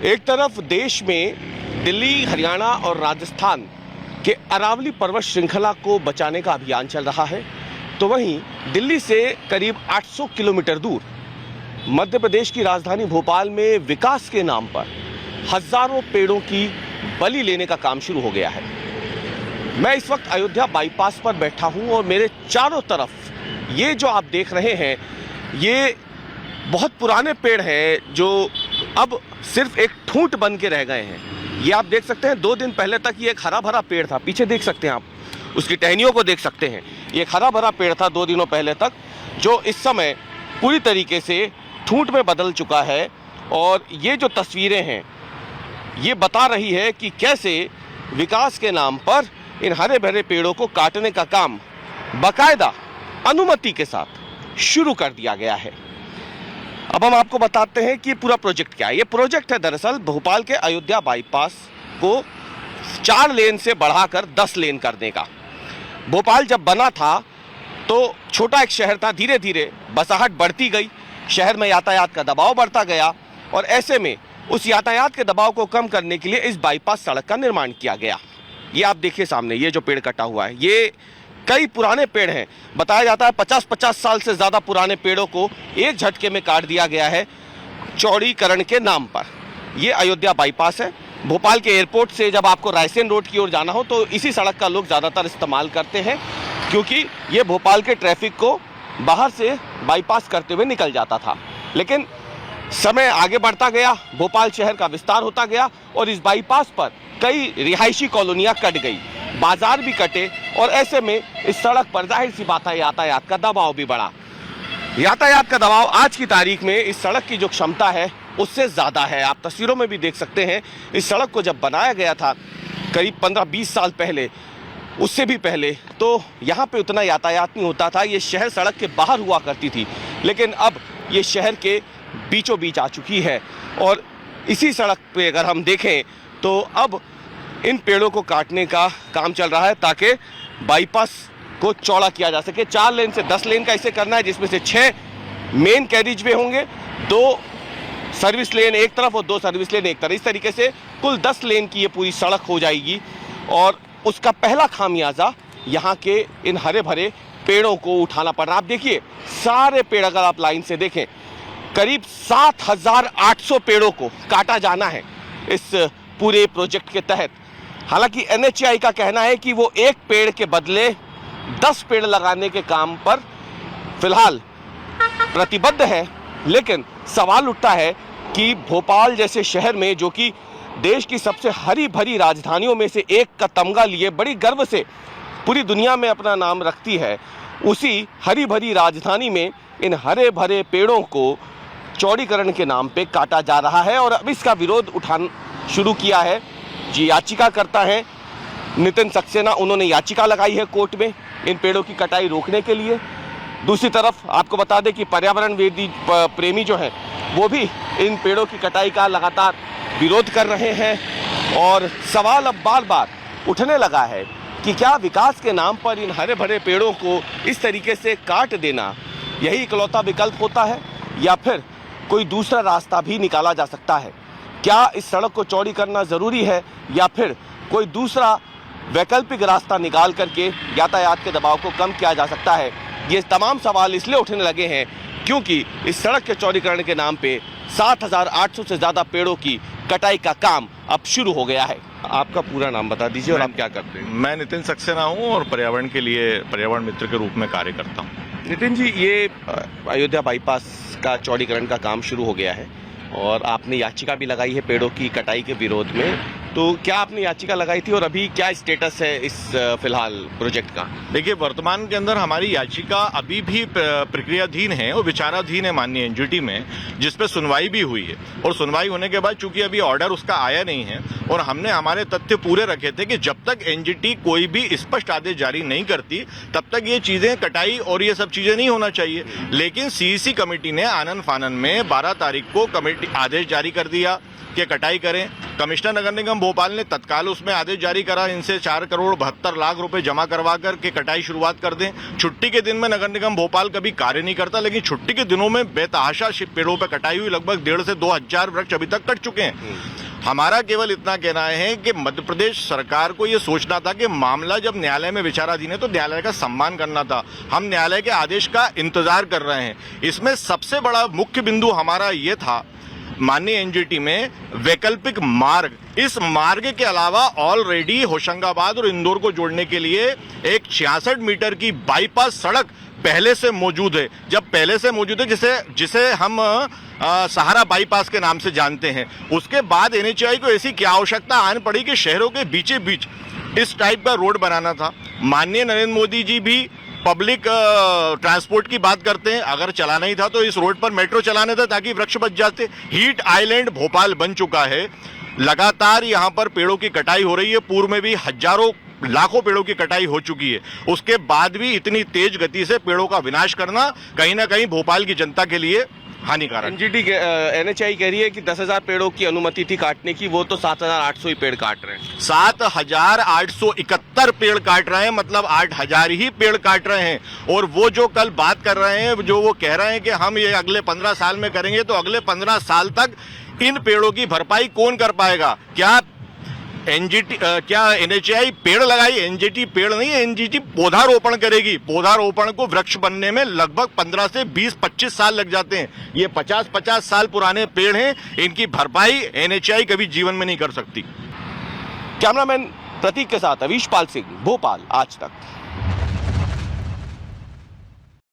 एक तरफ देश में दिल्ली, हरियाणा और राजस्थान के अरावली पर्वत श्रृंखला को बचाने का अभियान चल रहा है, तो वहीं दिल्ली से करीब 800 किलोमीटर दूर मध्य प्रदेश की राजधानी भोपाल में विकास के नाम पर हजारों पेड़ों की बलि लेने का काम शुरू हो गया है। मैं इस वक्त अयोध्या बाईपास पर बैठा हूं और मेरे चारों तरफ ये जो आप देख रहे हैं, ये बहुत पुराने पेड़ हैं जो अब सिर्फ एक ठूंठ बन के रह गए हैं। ये आप देख सकते हैं, 2 दिन पहले तक ये एक हरा भरा पेड़ था। पीछे देख सकते हैं आप, उसकी टहनियों को देख सकते हैं। ये एक हरा भरा पेड़ था 2 दिनों पहले तक, जो इस समय पूरी तरीके से ठूंठ में बदल चुका है। और ये जो तस्वीरें हैं, ये बता रही है कि कैसे विकास के नाम पर इन हरे भरे पेड़ों को काटने का काम बाकायदा अनुमति के साथ शुरू कर दिया गया है। अब हम आपको बताते हैं कि पूरा प्रोजेक्ट क्या है। ये प्रोजेक्ट है दरअसल भोपाल के अयोध्या बाईपास को 4 लेन से बढ़ाकर 10 लेन करने का। भोपाल जब बना था तो छोटा एक शहर था, धीरे धीरे बसाहट बढ़ती गई, शहर में यातायात का दबाव बढ़ता गया और ऐसे में उस यातायात के दबाव को कम करने के लिए इस बाईपास सड़क का निर्माण किया गया। ये आप देखिए सामने, ये जो पेड़ कटा हुआ है, ये कई पुराने पेड़ हैं। बताया जाता है 50-50 साल से ज़्यादा पुराने पेड़ों को एक झटके में काट दिया गया है चौड़ीकरण के नाम पर। ये अयोध्या बाईपास है। भोपाल के एयरपोर्ट से जब आपको रायसेन रोड की ओर जाना हो तो इसी सड़क का लोग ज़्यादातर इस्तेमाल करते हैं, क्योंकि ये भोपाल के ट्रैफिक को बाहर से बाईपास करते हुए निकल जाता था। लेकिन समय आगे बढ़ता गया, भोपाल शहर का विस्तार होता गया और इस बाईपास पर कई रिहायशी कॉलोनियाँ कट गई, बाजार भी कटे और ऐसे में इस सड़क पर जाहिर सी बात है यातायात का दबाव भी बढ़ा। यातायात का दबाव आज की तारीख में इस सड़क की जो क्षमता है उससे ज़्यादा है। आप तस्वीरों में भी देख सकते हैं, इस सड़क को जब बनाया गया था करीब 15-20 साल पहले, उससे भी पहले, तो यहाँ पे उतना यातायात नहीं होता था। ये शहर सड़क के बाहर हुआ करती थी, लेकिन अब ये शहर के बीचों बीच आ चुकी है। और इसी सड़क पे अगर हम देखें तो अब इन पेड़ों को काटने का काम चल रहा है ताकि बाईपास को चौड़ा किया जा सके। 4 लेन से 10 लेन का इसे करना है, जिसमें से 6 मेन कैरिज वे होंगे, 2 सर्विस लेन एक तरफ और 2 सर्विस लेन एक तरफ। इस तरीके से कुल 10 लेन की ये पूरी सड़क हो जाएगी और उसका पहला खामियाजा यहाँ के इन हरे भरे पेड़ों को उठाना पड़ रहा है। आप देखिए सारे पेड़, अगर आप लाइन से देखें, करीब 7,800 पेड़ों को काटा जाना है इस पूरे प्रोजेक्ट के तहत। हालांकि NHAI का कहना है कि वो एक पेड़ के बदले 10 पेड़ लगाने के काम पर फिलहाल प्रतिबद्ध है। लेकिन सवाल उठता है कि भोपाल जैसे शहर में, जो कि देश की सबसे हरी भरी राजधानियों में से एक का तमगा लिए बड़ी गर्व से पूरी दुनिया में अपना नाम रखती है, उसी हरी भरी राजधानी में इन हरे भरे पेड़ों को चौड़ीकरण के नाम पे काटा जा रहा है। और अब इसका विरोध उठाना शुरू किया है। जी याचिका करता है नितिन सक्सेना, उन्होंने याचिका लगाई है कोर्ट में इन पेड़ों की कटाई रोकने के लिए। दूसरी तरफ आपको बता दें कि पर्यावरण वेदी प्रेमी जो हैं वो भी इन पेड़ों की कटाई का लगातार विरोध कर रहे हैं। और सवाल अब बार बार उठने लगा है कि क्या विकास के नाम पर इन हरे भरे पेड़ों को इस तरीके से काट देना यही इकलौता विकल्प होता है, या फिर कोई दूसरा रास्ता भी निकाला जा सकता है? क्या इस सड़क को चौड़ी करना ज़रूरी है या फिर कोई दूसरा वैकल्पिक रास्ता निकाल करके यातायात के दबाव को कम किया जा सकता है? ये तमाम सवाल इसलिए उठने लगे हैं क्योंकि इस सड़क के चौड़ीकरण के नाम पे 7,800 से ज़्यादा पेड़ों की कटाई का काम अब शुरू हो गया है। आपका पूरा नाम बता दीजिए और आप क्या करते हैं? मैं नितिन सक्सेना हूँ और पर्यावरण के लिए पर्यावरण मित्र के रूप में कार्य करता हूँ। नितिन जी, ये अयोध्या बाईपास का चौड़ीकरण का काम शुरू हो गया है और आपने याचिका भी लगाई है पेड़ों की कटाई के विरोध में, तो क्या आपने याचिका लगाई थी और अभी क्या स्टेटस है इस फिलहाल प्रोजेक्ट का? देखिए, वर्तमान के अंदर हमारी याचिका अभी भी प्रक्रियाधीन है और विचाराधीन है माननीय NGT में, जिसपे सुनवाई भी हुई है। और सुनवाई होने के बाद चूंकि अभी ऑर्डर उसका आया नहीं है और हमने हमारे तथ्य पूरे रखे थे कि जब तक NGT कोई भी स्पष्ट आदेश जारी नहीं करती तब तक ये चीजें कटाई और ये सब चीजें नहीं होना चाहिए। लेकिन CEC कमेटी ने आनन फानन में 12 तारीख को कमेटी आदेश जारी कर दिया कि कटाई करें। कमिश्नर नगर निगम भोपाल ने तत्काल उसमें आदेश जारी करा, इनसे 4 करोड़ 72 लाख रुपए जमा करवा करके कटाई शुरुआत कर दें। छुट्टी के दिन में नगर निगम भोपाल कभी कार्य नहीं करता, लेकिन छुट्टी के दिनों में बेतहाशा पेड़ों पर कटाई हुई, लगभग 1,500 से 2,000 वृक्ष अभी तक कट चुके हैं। हमारा केवल इतना कहना है कि मध्य प्रदेश सरकार को यह सोचना था कि मामला जब न्यायालय में विचाराधीन है तो न्यायालय का सम्मान करना था। हम न्यायालय के आदेश का इंतजार कर रहे हैं। इसमें सबसे बड़ा मुख्य बिंदु हमारा ये था, माननीय एनजीटी में वैकल्पिक मार्ग, इस मार्ग के अलावा ऑलरेडी होशंगाबाद और इंदौर को जोड़ने के लिए एक 66 मीटर की बाईपास सड़क पहले से मौजूद है। जब पहले से मौजूद है, जिसे हम सहारा बाईपास के नाम से जानते हैं, उसके बाद एनएचएआई को ऐसी क्या आवश्यकता आन पड़ी कि शहरों के बीचे बीच इस टाइप का रोड बनाना था। माननीय नरेंद्र मोदी जी भी पब्लिक ट्रांसपोर्ट की बात करते हैं, अगर चलाना ही था तो इस रोड पर मेट्रो चलाने था ताकि वृक्ष बच जाते। हीट आइलैंड भोपाल बन चुका है, लगातार यहाँ पर पेड़ों की कटाई हो रही है। पूर्व में भी हजारों लाखों पेड़ों की कटाई हो चुकी है, उसके बाद भी इतनी तेज गति से पेड़ों का विनाश करना कहीं ना कहीं भोपाल की जनता के लिए हानिकारक। एनजीटी एनएचएआई कह रही है कि 10,000 पेड़ों की अनुमति थी काटने की, वो तो 7,800 ही पेड़ काट रहे हैं। 7,871 पेड़ काट रहे हैं, मतलब 8,000 ही पेड़ काट रहे हैं। और वो जो कल बात कर रहे हैं, जो वो कह रहे हैं कि हम ये अगले 15 साल में करेंगे, तो अगले 15 साल तक इन पेड़ों की भरपाई कौन कर पाएगा? क्या एनजीटी क्या एनएचएआई पेड़ लगाई? एनजीटी पेड़ नहीं, एनजीटी पौधारोपण करेगी। पौधारोपण को वृक्ष बनने में लगभग 15 से 20-25 साल लग जाते हैं। ये 50-50 साल पुराने पेड़ हैं, इनकी भरपाई एनएचएआई कभी जीवन में नहीं कर सकती। कैमरामैन प्रतीक के साथ अवीश पाल सिंह, भोपाल आज तक।